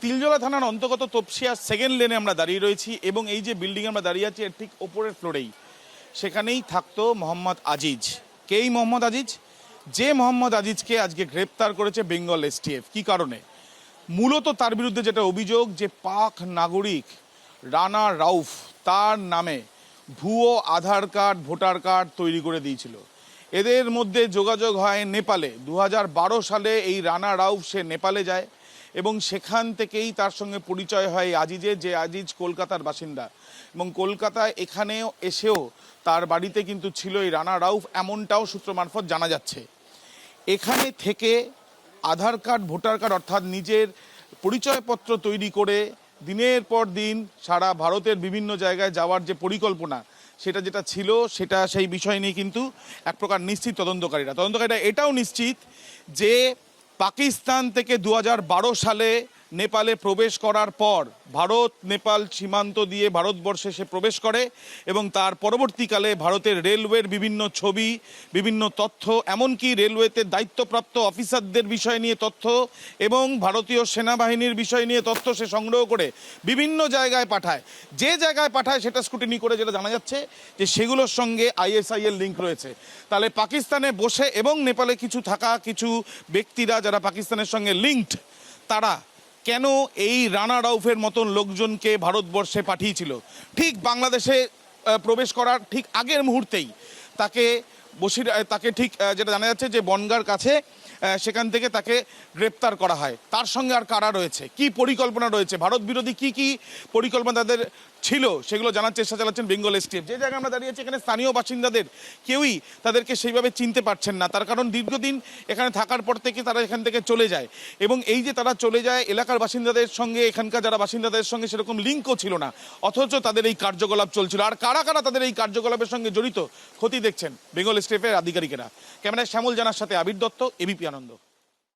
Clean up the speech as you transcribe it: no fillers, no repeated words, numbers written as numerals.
তিলজলা থানার অন্তর্গত তপসিয়া সেকেন্ড লেনে আমরা দাঁড়িয়ে রয়েছি এবং এই যে বিল্ডিং আমরা দাঁড়িয়ে আছি এর ঠিক ওপরের ফ্লোরেই সেখানেই থাকতো মোহাম্মদ আজিজ। কেই মোহাম্মদ আজিজ? যে মোহাম্মদ আজিজকে আজকে গ্রেপ্তার করেছে বেঙ্গল এসটিএফ। কি কারণে? মূলত তার বিরুদ্ধে যেটা অভিযোগ যে পাক নাগরিক রানা রাউফ তার নামে ভুয়ো আধার কার্ড ভোটার কার্ড তৈরি করে দিয়েছিল। এদের মধ্যে যোগাযোগ হয় নেপালে। 2012 সালে এই রানা রাউফ সে নেপালে যায় এবং সেখান থেকেই তার সঙ্গে পরিচয় হয় আজিজের, যে আজিজ কলকাতার বাসিন্দা এবং কলকাতায় এখানেও এসেও তার বাড়িতে কিন্তু ছিল এই রানা রাউফ, এমনটাও সূত্র মারফত জানা যাচ্ছে। এখানে থেকে আধার কার্ড ভোটার কার্ড অর্থাৎ নিজের পরিচয়পত্র তৈরি করে দিনের পর দিন সারা ভারতের বিভিন্ন জায়গায় যাওয়ার যে পরিকল্পনা সেটা যেটা ছিল সেটা সেই বিষয় নিয়ে কিন্তু এক প্রকার নিশ্চিত তদন্তকারীরা এটাও নিশ্চিত যে পাকিস্তান থেকে 2012 সালে নেপালে প্রবেশ করার পর ভারত নেপাল সীমান্ত দিয়ে ভারতবর্ষে সে প্রবেশ করে এবং তার পরবর্তীকালে ভারতের রেলওয়ের বিভিন্ন ছবি, বিভিন্ন তথ্য, এমনকি রেলওয়েতে দায়িত্বপ্রাপ্ত অফিসারদের বিষয় নিয়ে তথ্য এবং ভারতীয় সেনাবাহিনীর বিষয় নিয়ে তথ্য সে সংগ্রহ করে বিভিন্ন জায়গায় পাঠায়। যে জায়গায় পাঠায় সেটা স্ক্রুটিনি করে যেটা জানা যাচ্ছে যে সেগুলোর সঙ্গে আইএসআইয়ের লিঙ্ক রয়েছে। তাহলে পাকিস্তানে বসে এবং নেপালে কিছু ব্যক্তিরা যারা পাকিস্তানের সঙ্গে লিঙ্কড, তারা কেন এই রানা রাউফের মতন লোকজনকে ভারতবর্ষে পাঠিয়েছিল? ঠিক বাংলাদেশে প্রবেশ করার ঠিক আগের মুহূর্তেই তাকে ঠিক যেটা জানা যাচ্ছে যে বনগাঁর কাছে সেখান থেকে তাকে গ্রেপ্তার করা হয়। তার সঙ্গে আর কারা রয়েছে, কি পরিকল্পনা রয়েছে, ভারত বিরোধী কি পরিকল্পনা তাদের ছিল সেগুলো জানার চেষ্টা চালাচ্ছেন বেঙ্গল এসটিএফ। যে জায়গায় আমরা দাঁড়িয়েছি এখানে স্থানীয় বাসিন্দাদের কেউই তাদেরকে সেইভাবে চিনতে পারছেন না, তার কারণ দীর্ঘদিন এখানে থাকার পর থেকে তারা এখান থেকে চলে যায় এবং এই যে তারা চলে যায় এলাকার বাসিন্দাদের সঙ্গে, এখানকার যারা বাসিন্দাদের সঙ্গে সেরকম লিঙ্কও ছিল না, অথচ তাদের এই কার্যকলাপ চলছিল। আর কারা কারা তাদের এই কার্যকলাপের সঙ্গে জড়িত ক্ষতি দেখছেন বেঙ্গল এসটিএফের আধিকারিকেরা। ক্যামেরায় শ্যামল জানার সাথে আবির দত্ত, এবিপি আনন্দ।